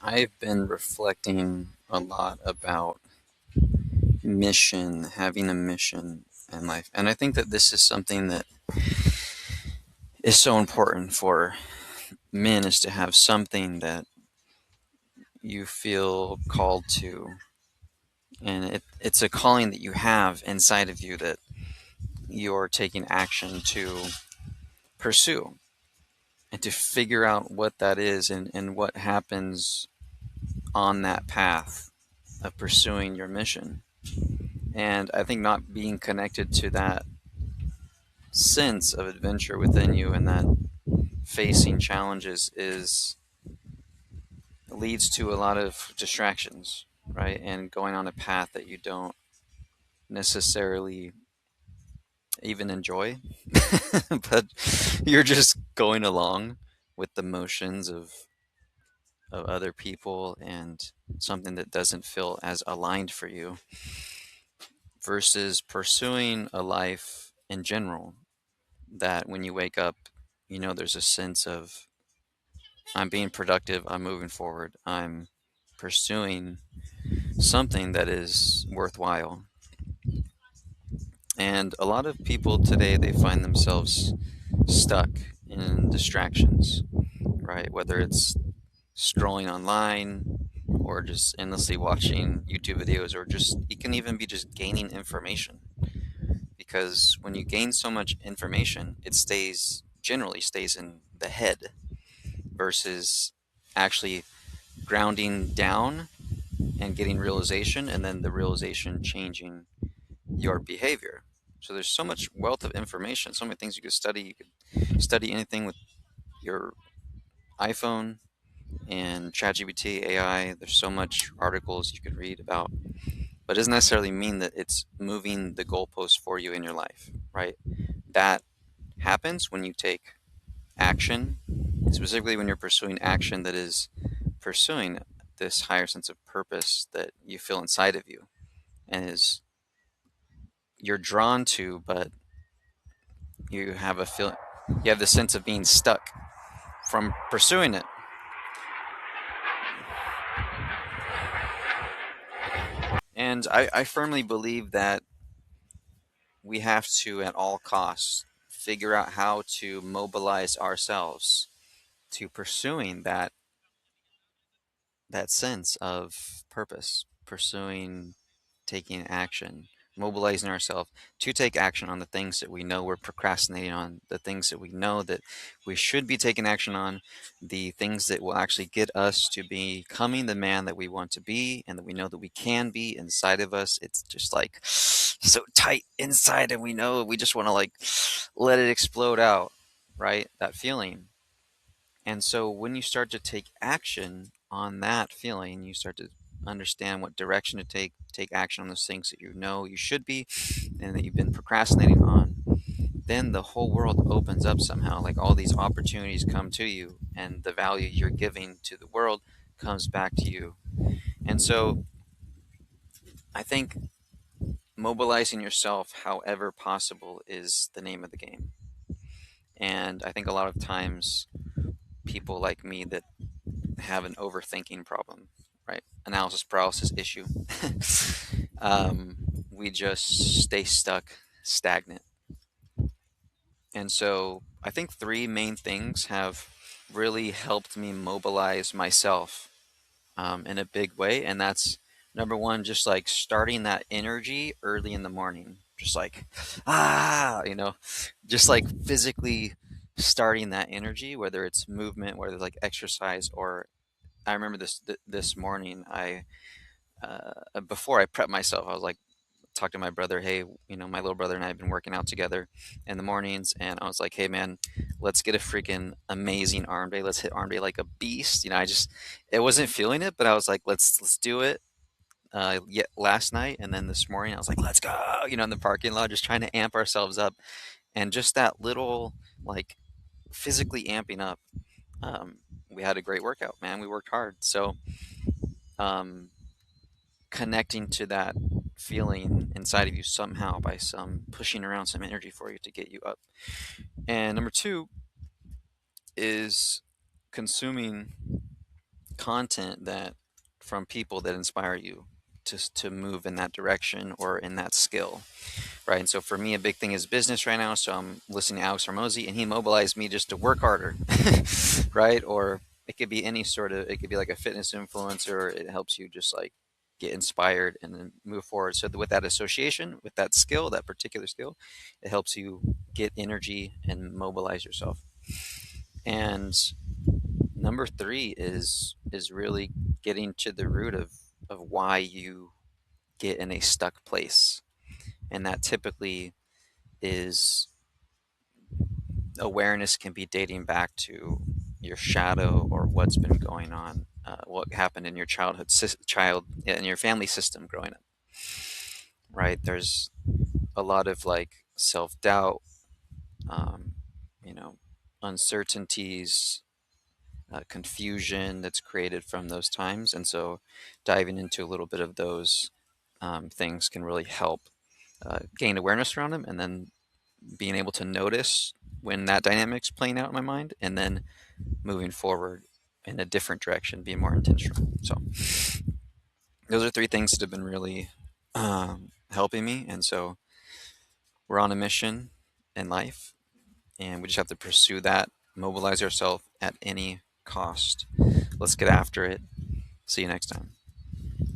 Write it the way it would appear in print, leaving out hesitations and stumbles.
I've been reflecting a lot about mission, having a mission in life. And I think that this is something that is so important for men is to have something that you feel called to. And it's a calling that you have inside of you that you're taking action to pursue and to figure out what that is and what happens on that path of pursuing your mission. And I think not being connected to that sense of adventure within you and that facing challenges is leads to a lot of distractions, right? And going on a path that you don't necessarily even enjoy, but you're just going along with the motions of other people and something that doesn't feel as aligned for you versus pursuing a life in general that when you wake up, there's a sense of I'm being productive, I'm moving forward, I'm pursuing something that is worthwhile. And a lot of people today, they find themselves stuck in distractions, right? Whether it's scrolling online or just endlessly watching YouTube videos, or just, it can even be just gaining information. Because when you gain so much information, it generally stays in the head versus actually grounding down and getting realization, and then the realization changing your behavior. So there's so much wealth of information, so many things you could study. You could study anything with your iPhone and ChatGPT, AI. There's so much articles you could read about, but it doesn't necessarily mean that it's moving the goalpost for you in your life, right? That happens when you take action, specifically when you're pursuing action that is pursuing this higher sense of purpose that you feel inside of you and is you're drawn to, but you have a feel you have the sense of being stuck from pursuing it. And I firmly believe that we have to, at all costs, figure out how to mobilize ourselves to pursuing that sense of purpose, pursuing taking action, mobilizing ourselves to take action on the things that we know we're procrastinating on, the things that we know that we should be taking action on, the things that will actually get us to becoming the man that we want to be and that we know that we can be inside of us. It's just like so tight inside, and we know we just want to like let it explode out, right? That feeling. And so when you start to take action on that feeling, you start to understand what direction to take action on those things that you know you should be and that you've been procrastinating on, then the whole world opens up somehow. Like all these opportunities come to you, and the value you're giving to the world comes back to you. And so I think mobilizing yourself however possible is the name of the game. And I think a lot of times people like me that have an overthinking problem, right? Analysis paralysis issue. um, we just stay stuck, stagnant. And so I think three main things have really helped me mobilize myself in a big way. And that's number one, just like starting that energy early in the morning. Just like, just like physically starting that energy, whether it's movement, whether it's like exercise, or I remember this morning. Before I prepped myself, I was like, talk to my brother. Hey, my little brother and I have been working out together in the mornings, and I was like, hey man, let's get a freaking amazing arm day. Let's hit arm day like a beast. I wasn't feeling it, but I was like, let's do it. Yet last night and then this morning, I was like, let's go. In the parking lot, just trying to amp ourselves up, and just that little like physically amping up. Um, we had a great workout, man. We worked hard, so um, connecting to that feeling inside of you somehow by some pushing around some energy for you to get you up. And number two is consuming content that from people that inspire you to move in that direction or in that skill, right? And so for me, a big thing is business right now. So I'm listening to Alex Hormozy, and he mobilized me just to work harder, right? Or it could be any sort of, it could be like a fitness influencer. It helps you just like get inspired and then move forward. So with that association, with that skill, that particular skill, it helps you get energy and mobilize yourself. And number three is really getting to the root of why you get in a stuck place, and that typically is awareness can be dating back to your shadow or what's been going on, what happened in your child in your family system growing up, right? There's a lot of like self-doubt, um, you know, uncertainties, confusion that's created from those times. And so diving into a little bit of those things can really help gain awareness around them, and then being able to notice when that dynamic's playing out in my mind, and then moving forward in a different direction, being more intentional. So those are three things that have been really helping me. And so we're on a mission in life, and we just have to pursue that, mobilize ourselves at any cost. Let's get after it. See you next time.